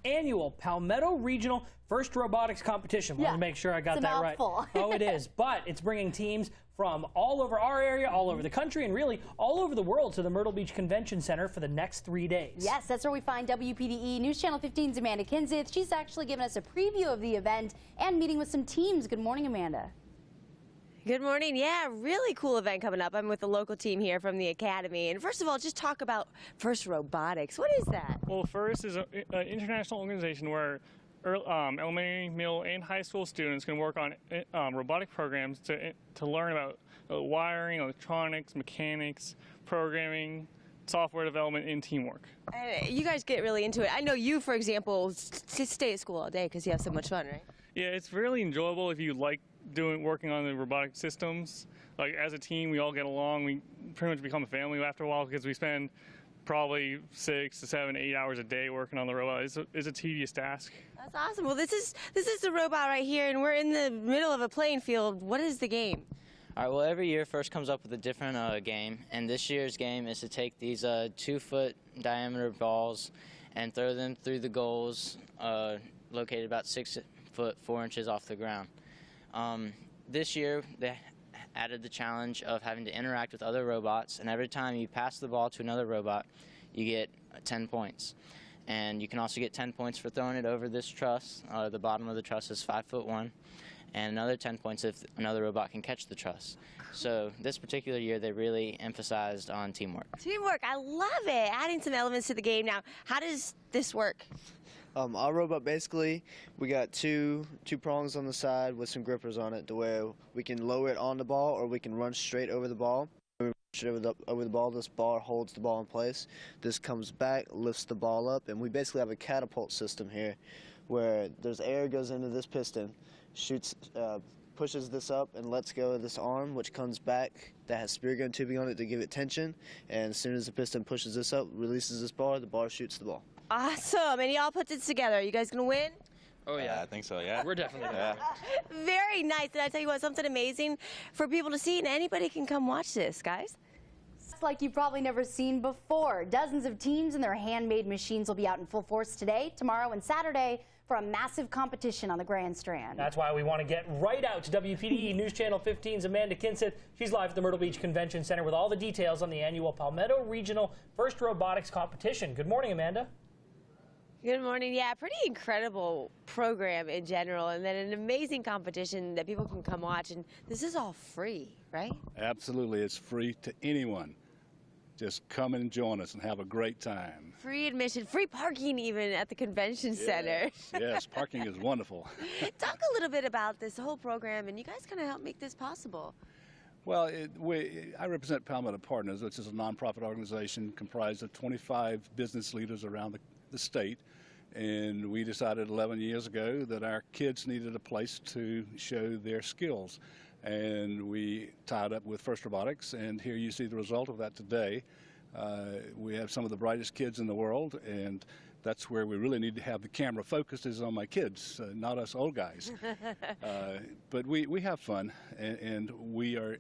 annual Palmetto Regional First Robotics Competition. Wanted to make sure I got that right. Oh, it is. But it's bringing teams from all over our area, all over the country, and really all over the world to the Myrtle Beach Convention Center for the next 3 days. Yes, that's where we find WPDE News Channel 15's Amanda Kinseth. She's actually given us a preview of the event and meeting with some teams. Good morning, Amanda. Good morning. Yeah, really cool event coming up. I'm with the local team here from the Academy. And first of all, just talk about FIRST Robotics. What is that? Well, FIRST is an international organization where elementary, middle, and high school students can work on robotic programs to learn about wiring, electronics, mechanics, programming, software development, and teamwork. You guys get really into it. I know you, for example, stay at school all day because you have so much fun, right? Yeah, it's really enjoyable if you like working on the robotic systems. Like as a team, we all get along. We pretty much become a family after a while because we spend probably 6 to 7, 8 hours a day working on the robot. It's a tedious task. That's awesome. Well, this is the robot right here, and we're in the middle of a playing field. What is the game? All right, well, every year FIRST comes up with a different game, and this year's game is to take these 2-foot diameter balls and throw them through the goals located about 6 foot 4 inches off the ground. This year they added the challenge of having to interact with other robots, and every time you pass the ball to another robot you get 10 points. And you can also get 10 points for throwing it over this truss. The bottom of the truss is 5'1", and another 10 points if another robot can catch the truss. So this particular year they really emphasized on teamwork. Teamwork, I love it. Adding some elements to the game. Now, how does this work? Our robot, basically, we got two prongs on the side with some grippers on it to where we can lower it on the ball or we can run straight over the ball. When we push it over the ball, this bar holds the ball in place. This comes back, lifts the ball up, and we basically have a catapult system here where there's air goes into this piston, shoots, pushes this up and lets go of this arm, which comes back, that has spear gun tubing on it to give it tension, and as soon as the piston pushes this up, releases this bar, the bar shoots the ball. Awesome, and y'all put this together. Are you guys gonna win? Oh yeah, I think so, yeah. We're definitely going to. Very nice, and I tell you what, something amazing for people to see, and anybody can come watch this, guys. It's like you've probably never seen before. Dozens of teams and their handmade machines will be out in full force today, tomorrow, and Saturday for a massive competition on the Grand Strand. That's why we want to get right out to WPDE News Channel 15's Amanda Kinseth. She's live at the Myrtle Beach Convention Center with all the details on the annual Palmetto Regional First Robotics Competition. Good morning, Amanda. Good morning. Yeah, pretty incredible program in general, and then an amazing competition that people can come watch. And this is all free, right? Absolutely. It's free to anyone. Just come and join us and have a great time. Free admission, free parking even at the convention center. Yes, parking is wonderful. Talk a little bit about this whole program, and you guys kind of help make this possible. Well, I represent Palmetto Partners, which is a nonprofit organization comprised of 25 business leaders around the state. And we decided 11 years ago that our kids needed a place to show their skills. And we tied up with FIRST Robotics, and here you see the result of that today. We have some of the brightest kids in the world, and that's where we really need to have the camera focused is on my kids, not us old guys. But we have fun, and we're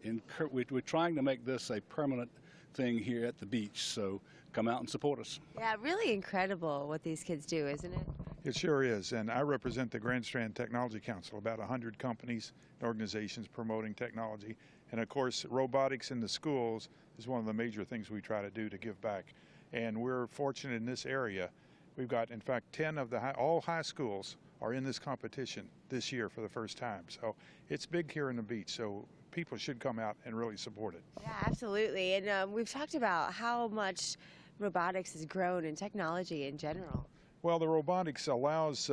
trying to make this a permanent thing here at the beach, so come out and support us. Yeah, really incredible what these kids do, isn't it? It sure is, and I represent the Grand Strand Technology Council, about 100 companies and organizations promoting technology. And of course, robotics in the schools is one of the major things we try to do to give back. And we're fortunate in this area. We've got, in fact, 10 of all high schools are in this competition this year for the first time. So it's big here in the beach, so people should come out and really support it. Yeah, absolutely. And we've talked about how much robotics has grown in technology in general. Well, the robotics allows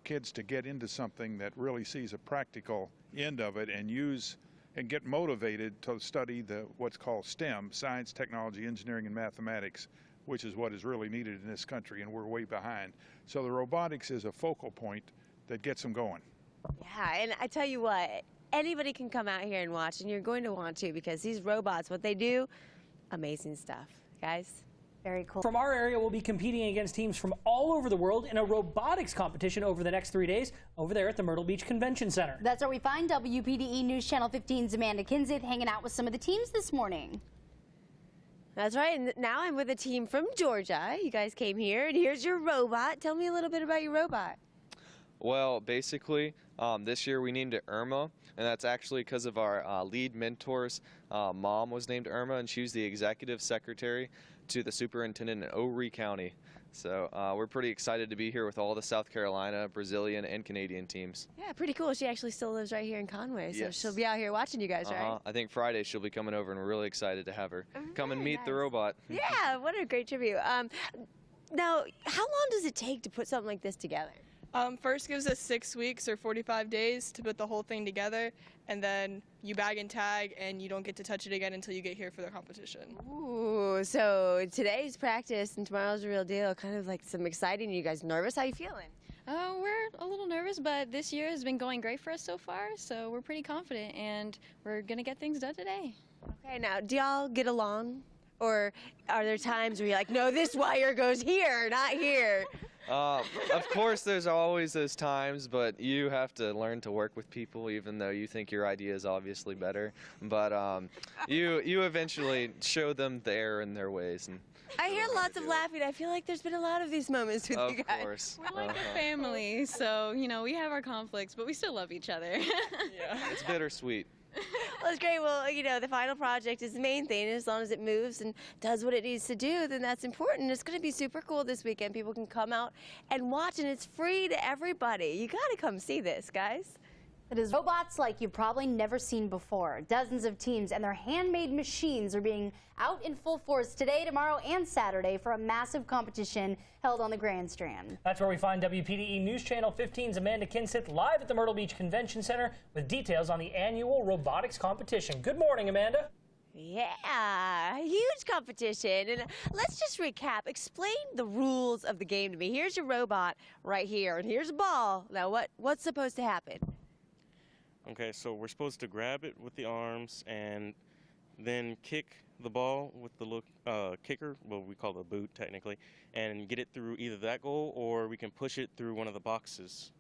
kids to get into something that really sees a practical end of it and get motivated to study what's called STEM, science, technology, engineering, and mathematics, which is what is really needed in this country, and we're way behind. So the robotics is a focal point that gets them going. Yeah, and I tell you what, anybody can come out here and watch, and you're going to want to, because these robots, what they do, amazing stuff, guys. Very cool. From our area, we'll be competing against teams from all over the world in a robotics competition over the next 3 days over there at the Myrtle Beach Convention Center. That's where we find WPDE News Channel 15's Amanda Kinseth hanging out with some of the teams this morning. That's right, and now I'm with a team from Georgia. You guys came here, and here's your robot. Tell me a little bit about your robot. Well, basically, this year we named it Irma, and that's actually because of our lead mentor's mom was named Irma, and she was the executive secretary to the superintendent in Horry County. So we're pretty excited to be here with all the South Carolina, Brazilian, and Canadian teams. Yeah, pretty cool. She actually still lives right here in Conway, so Yes. she'll be out here watching you guys, right? I think Friday she'll be coming over, and we're really excited to have her come and meet the nice. robot. Yeah, what a great tribute. Now, how long does it take to put something like this together? First gives us 6 weeks or 45 days to put the whole thing together, and then you bag and tag, and you don't get to touch it again until you get here for the competition. Ooh, so today's practice and tomorrow's the real deal. Kind of like some exciting. You guys nervous? How you feeling? We're a little nervous, but this year has been going great for us so far, so we're pretty confident, and we're going to get things done today. Okay, now, do y'all get along? Or are there times where you're like, no, this wire goes here, not here? Of course, there's always those times, but you have to learn to work with people, even though you think your idea is obviously better. But you eventually show them the error in their ways. And I hear lots of laughing. I feel like there's been a lot of these moments with you guys. Of course. We're like a family, so, you know, we have our conflicts, but we still love each other. Yeah, it's bittersweet. Well, it's great. Well, you know, the final project is the main thing. As long as it moves and does what it needs to do, then that's important. It's going to be super cool this weekend. People can come out and watch, and it's free to everybody. You got to come see this, guys. It is robots like you've probably never seen before. Dozens of teams and their handmade machines are being out in full force today, tomorrow, and Saturday for a massive competition held on the Grand Strand. That's where we find WPDE News Channel 15's Amanda Kinseth live at the Myrtle Beach Convention Center with details on the annual robotics competition. Good morning, Amanda. Yeah, huge competition. And let's just recap. Explain the rules of the game to me. Here's your robot right here, and here's a ball. Now, what's supposed to happen? Okay, so we're supposed to grab it with the arms and then kick the ball with the kicker, well, we call it a boot technically, and get it through either that goal or we can push it through one of the boxes.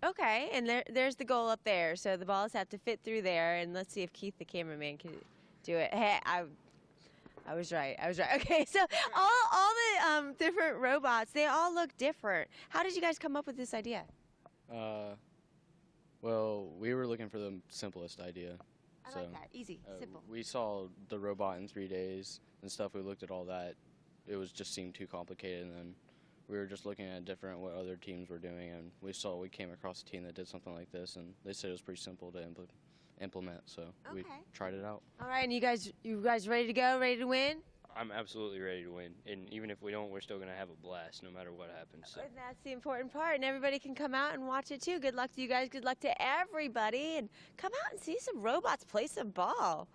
Okay, and there's the goal up there. So the balls have to fit through there, and let's see if Keith, the cameraman, can do it. Hey, I was right. Okay, so all the different robots, they all look different. How did you guys come up with this idea? Well, we were looking for the simplest idea. I like that. Easy, simple. We saw the robot in 3 days and stuff. We looked at all that. It just seemed too complicated, and then we were just looking at what other teams were doing, and we came across a team that did something like this, and they said it was pretty simple to implement, so we tried it out. All right, and you guys ready to go, ready to win? I'm absolutely ready to win, and even if we don't, we're still going to have a blast no matter what happens. So. And that's the important part, and everybody can come out and watch it too. Good luck to you guys, good luck to everybody, and come out and see some robots play some ball.